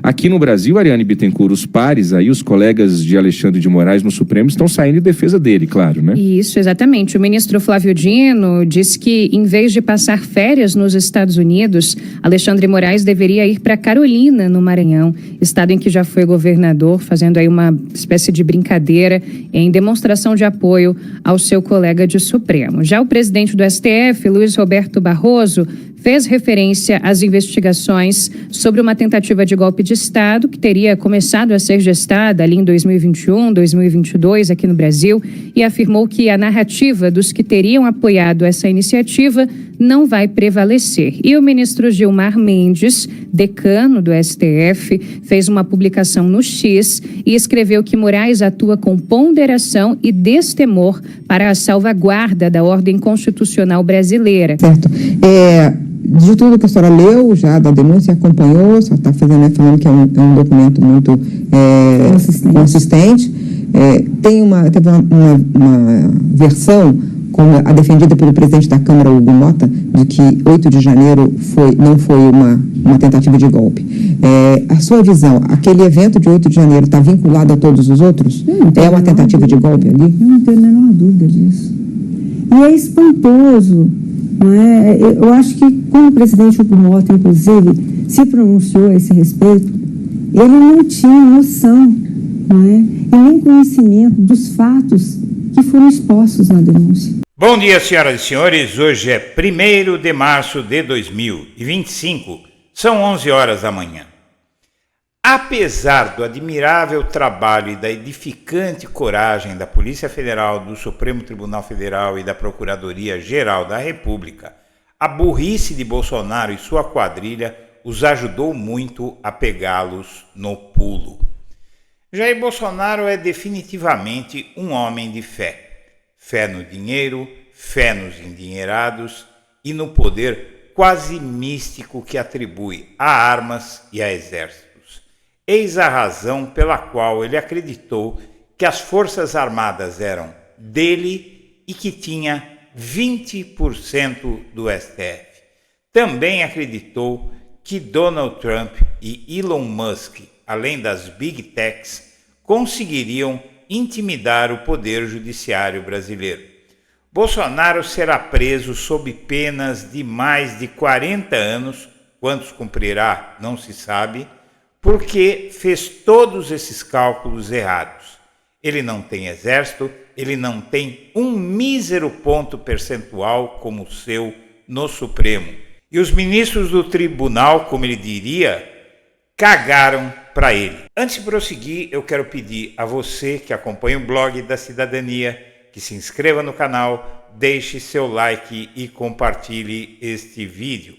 Aqui no Brasil, Ariane Bittencourt, os pares aí, os colegas de Alexandre de Moraes no Supremo estão saindo em defesa dele, claro, né? Isso, exatamente. O ministro Flávio Dino disse que, em vez de passar férias nos Estados Unidos, Alexandre de Moraes deveria ir para Carolina, no Maranhão, estado em que já foi governador, fazendo aí uma espécie de brincadeira em demonstração de apoio ao seu colega de Supremo. Já o presidente do STF, Luiz Roberto Barroso, fez referência às investigações sobre uma tentativa de golpe de Estado que teria começado a ser gestada ali em 2021, 2022 aqui no Brasil e afirmou que a narrativa dos que teriam apoiado essa iniciativa não vai prevalecer. E o ministro Gilmar Mendes, decano do STF, fez uma publicação no X e escreveu que Moraes atua com ponderação e destemor para a salvaguarda da ordem constitucional brasileira. Certo. De tudo que a senhora leu, já da denúncia, acompanhou, a senhora está falando que é um documento muito consistente. Teve uma versão, como a defendida pelo presidente da Câmara, Hugo Mota, de que 8 de janeiro não foi uma tentativa de golpe. A sua visão, aquele evento de 8 de janeiro está vinculado a todos os outros? É uma tentativa de golpe ali? Eu não tenho a menor dúvida disso. E é espantoso. Não é? Eu acho que, como o presidente Hugo Mota, inclusive, se pronunciou a esse respeito, ele não tinha noção, não é? E nem conhecimento dos fatos que foram expostos na denúncia. Bom dia, senhoras e senhores. Hoje é 1º de março de 2025. São 11 horas da manhã. Apesar do admirável trabalho e da edificante coragem da Polícia Federal, do Supremo Tribunal Federal e da Procuradoria-Geral da República, a burrice de Bolsonaro e sua quadrilha os ajudou muito a pegá-los no pulo. Jair Bolsonaro é definitivamente um homem de fé. Fé no dinheiro, fé nos endinheirados e no poder quase místico que atribui a armas e a exércitos. Eis a razão pela qual ele acreditou que as Forças Armadas eram dele e que tinha 20% do STF. Também acreditou que Donald Trump e Elon Musk, além das Big Techs, conseguiriam intimidar o poder judiciário brasileiro. Bolsonaro será preso sob penas de mais de 40 anos, quantos cumprirá não se sabe, porque fez todos esses cálculos errados. Ele não tem exército, ele não tem um mísero ponto percentual como o seu no Supremo. E os ministros do tribunal, como ele diria, cagaram para ele. Antes de prosseguir, eu quero pedir a você que acompanha o blog da Cidadania, que se inscreva no canal, deixe seu like e compartilhe este vídeo.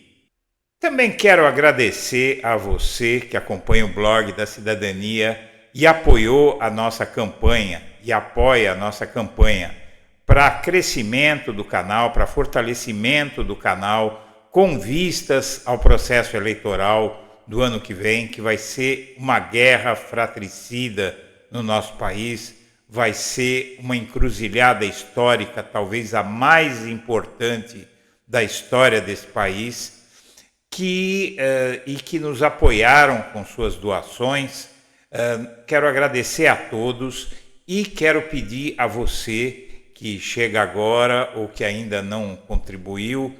Também quero agradecer a você que acompanha o blog da Cidadania e apoiou a nossa campanha e apoia a nossa campanha para crescimento do canal, para fortalecimento do canal, com vistas ao processo eleitoral do ano que vem, que vai ser uma guerra fratricida no nosso país, vai ser uma encruzilhada histórica, talvez a mais importante da história desse país, e que nos apoiaram com suas doações. Quero agradecer a todos e quero pedir a você que chega agora ou que ainda não contribuiu,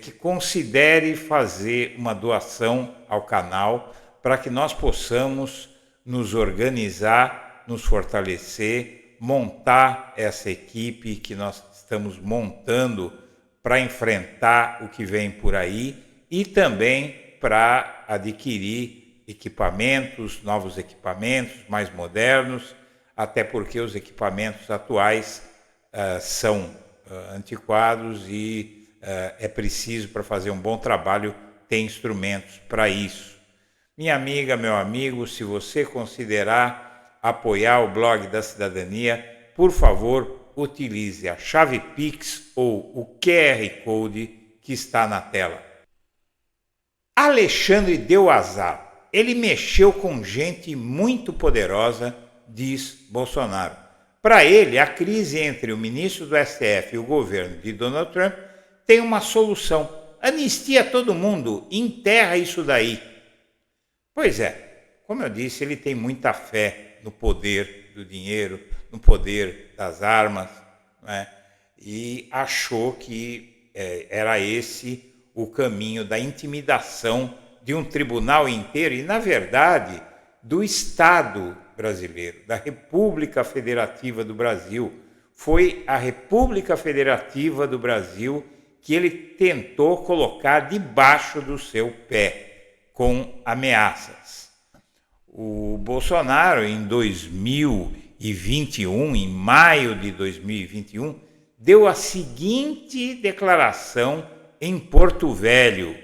que considere fazer uma doação ao canal para que nós possamos nos organizar, nos fortalecer, montar essa equipe que nós estamos montando para enfrentar o que vem por aí e também para adquirir equipamentos, novos equipamentos mais modernos, até porque os equipamentos atuais são antiquados e é preciso, para fazer um bom trabalho, ter instrumentos para isso. Minha amiga, meu amigo, se você considerar apoiar o blog da Cidadania, por favor, utilize a chave Pix ou o QR Code que está na tela. Alexandre deu azar. Ele mexeu com gente muito poderosa, diz Bolsonaro. Para ele, a crise entre o ministro do STF e o governo de Donald Trump tem uma solução. Anistia todo mundo, enterra isso daí. Pois é, como eu disse, ele tem muita fé no poder do dinheiro, no poder das armas, né? E achou que era esse o caminho da intimidação de um tribunal inteiro e, na verdade, do Estado brasileiro, da República Federativa do Brasil. Foi a República Federativa do Brasil que ele tentou colocar debaixo do seu pé, com ameaças. O Bolsonaro, em 2021, em maio de 2021, deu a seguinte declaração em Porto Velho: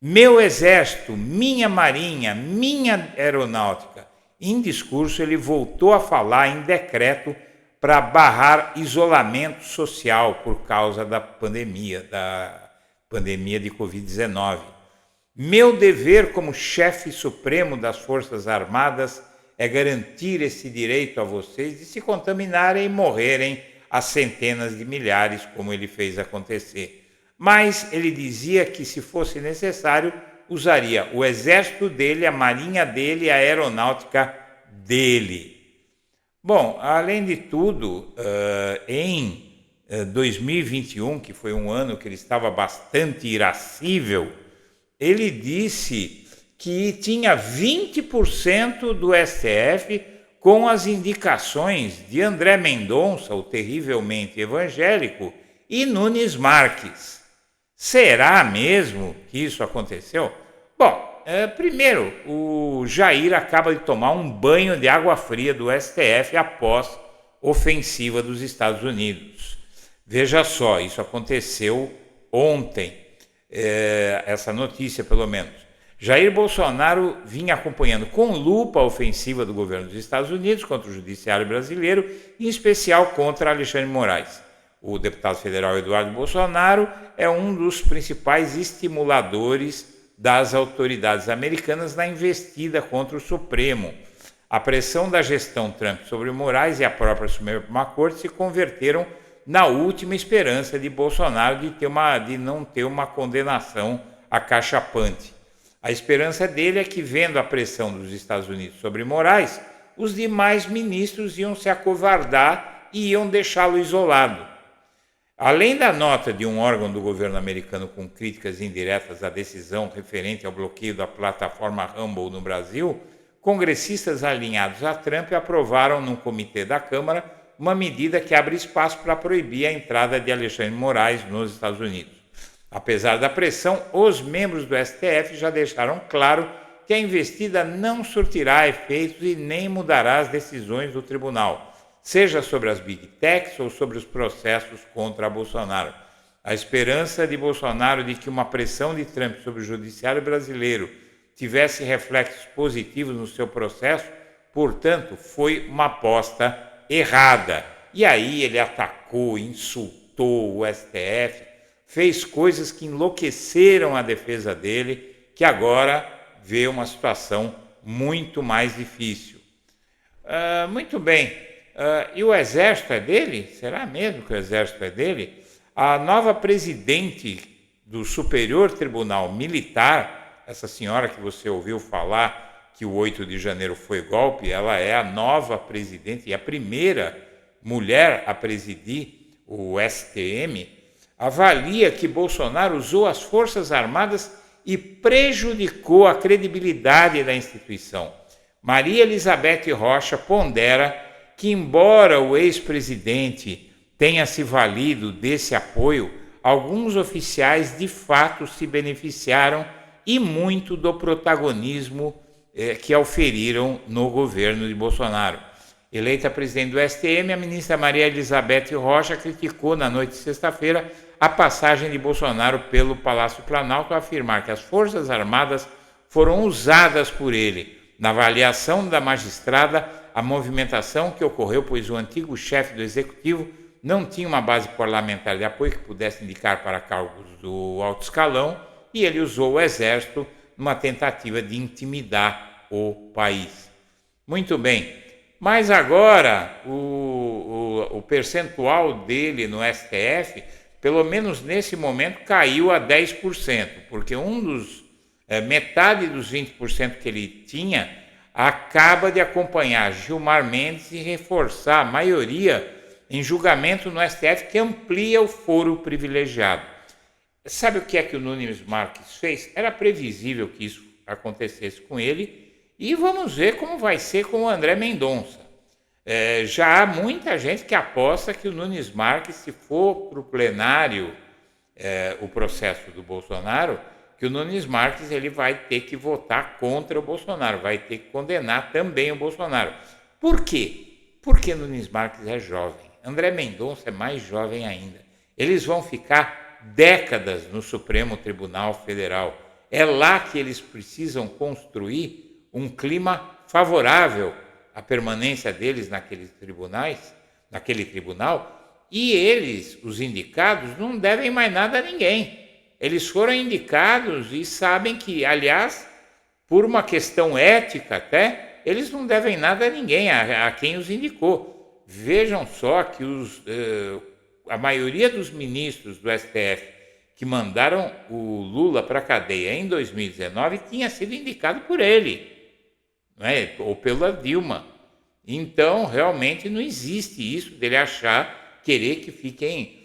meu exército, minha marinha, minha aeronáutica. Em discurso, ele voltou a falar em decreto para barrar isolamento social por causa da pandemia de Covid-19. Meu dever como chefe supremo das Forças Armadas é garantir esse direito a vocês de se contaminarem e morrerem a centenas de milhares, como ele fez acontecer. Mas ele dizia que, se fosse necessário, usaria o exército dele, a marinha dele, a aeronáutica dele. Bom, além de tudo, em 2021, que foi um ano que ele estava bastante irascível, ele disse que tinha 20% do STF com as indicações de André Mendonça, o terrivelmente evangélico, e Nunes Marques. Será mesmo que isso aconteceu? Bom, primeiro, o Jair acaba de tomar um banho de água fria do STF após ofensiva dos Estados Unidos. Veja só, isso aconteceu ontem, essa notícia pelo menos. Jair Bolsonaro vinha acompanhando com lupa a ofensiva do governo dos Estados Unidos contra o judiciário brasileiro, em especial contra Alexandre de Moraes. O deputado federal Eduardo Bolsonaro é um dos principais estimuladores das autoridades americanas na investida contra o Supremo. A pressão da gestão Trump sobre Moraes e a própria Suprema Corte se converteram na última esperança de Bolsonaro de não ter uma condenação acachapante. A esperança dele é que, vendo a pressão dos Estados Unidos sobre Moraes, os demais ministros iam se acovardar e iam deixá-lo isolado. Além da nota de um órgão do governo americano com críticas indiretas à decisão referente ao bloqueio da plataforma Rumble no Brasil, congressistas alinhados a Trump aprovaram num comitê da Câmara uma medida que abre espaço para proibir a entrada de Alexandre de Moraes nos Estados Unidos. Apesar da pressão, os membros do STF já deixaram claro que a investida não surtirá efeitos e nem mudará as decisões do tribunal, seja sobre as Big Techs ou sobre os processos contra Bolsonaro. A esperança de Bolsonaro de que uma pressão de Trump sobre o judiciário brasileiro tivesse reflexos positivos no seu processo, portanto, foi uma aposta errada. E aí ele atacou, insultou o STF, fez coisas que enlouqueceram a defesa dele, que agora vê uma situação muito mais difícil. Muito bem. E o exército é dele? Será mesmo que o exército é dele? A nova presidente do Superior Tribunal Militar, essa senhora que você ouviu falar que o 8 de janeiro foi golpe, ela é a nova presidente e a primeira mulher a presidir o STM, avalia que Bolsonaro usou as Forças Armadas e prejudicou a credibilidade da instituição. Maria Elizabeth Rocha pondera que, embora o ex-presidente tenha se valido desse apoio, alguns oficiais de fato se beneficiaram e muito do protagonismo que auferiram no governo de Bolsonaro. Eleita presidente do STM, a ministra Maria Elizabeth Rocha criticou na noite de sexta-feira a passagem de Bolsonaro pelo Palácio Planalto, ao afirmar que as Forças Armadas foram usadas por ele. Na avaliação da magistrada, a movimentação que ocorreu, pois o antigo chefe do Executivo não tinha uma base parlamentar de apoio que pudesse indicar para cargos do alto escalão, e ele usou o Exército numa tentativa de intimidar o país. Muito bem, mas agora o percentual dele no STF, pelo menos nesse momento, caiu a 10%, porque metade dos 20% que ele tinha, acaba de acompanhar Gilmar Mendes e reforçar a maioria em julgamento no STF que amplia o foro privilegiado. Sabe o que é que o Nunes Marques fez? Era previsível que isso acontecesse com ele e vamos ver como vai ser com o André Mendonça. Já há muita gente que aposta que o Nunes Marques, se for para o plenário o processo do Bolsonaro, que o Nunes Marques ele vai ter que votar contra o Bolsonaro, vai ter que condenar também o Bolsonaro. Por quê? Porque Nunes Marques é jovem. André Mendonça é mais jovem ainda. Eles vão ficar décadas no Supremo Tribunal Federal. É lá que eles precisam construir um clima favorável à permanência deles naquele tribunal, e eles, os indicados, não devem mais nada a ninguém. Eles foram indicados e sabem que, aliás, por uma questão ética até, eles não devem nada a ninguém, a quem os indicou. Vejam só que a maioria dos ministros do STF que mandaram o Lula para a cadeia em 2019 tinha sido indicado por ele, não é? Ou pela Dilma. Então, realmente não existe isso dele querer que fiquem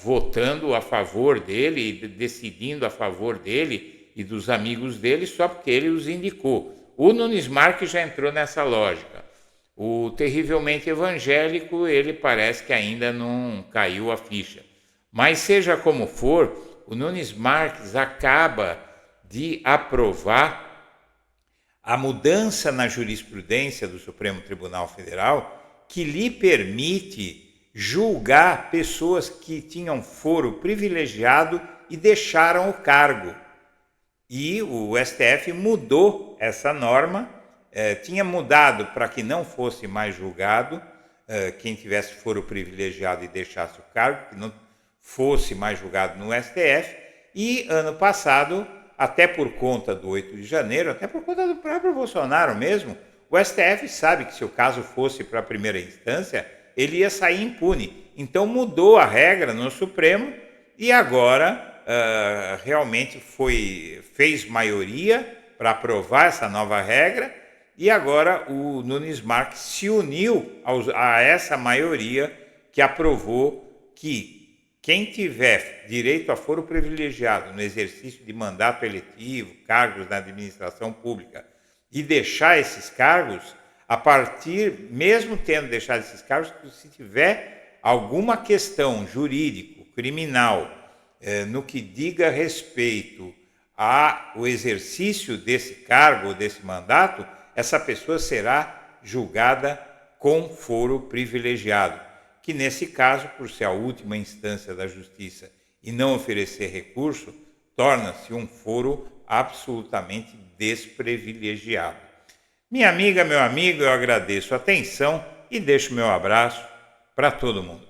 votando a favor dele, decidindo a favor dele e dos amigos dele só porque ele os indicou. O Nunes Marques já entrou nessa lógica. O terrivelmente evangélico, ele parece que ainda não caiu a ficha. Mas seja como for, o Nunes Marques acaba de aprovar a mudança na jurisprudência do Supremo Tribunal Federal que lhe permite julgar pessoas que tinham foro privilegiado e deixaram o cargo. E o STF mudou essa norma, tinha mudado para que não fosse mais julgado quem tivesse foro privilegiado e deixasse o cargo, que não fosse mais julgado no STF, e ano passado, até por conta do 8 de janeiro, até por conta do próprio Bolsonaro mesmo, o STF sabe que se o caso fosse para a primeira instância, ele ia sair impune. Então mudou a regra no Supremo e agora realmente fez maioria para aprovar essa nova regra, e agora o Nunes Marques se uniu a essa maioria que aprovou que quem tiver direito a foro privilegiado no exercício de mandato eletivo, cargos na administração pública, e deixar esses cargos, mesmo tendo deixado esses cargos, se tiver alguma questão jurídico, criminal, no que diga respeito ao exercício desse cargo, desse mandato, essa pessoa será julgada com foro privilegiado, que nesse caso, por ser a última instância da justiça e não oferecer recurso, torna-se um foro absolutamente desprivilegiado. Minha amiga, meu amigo, eu agradeço a atenção e deixo meu abraço para todo mundo.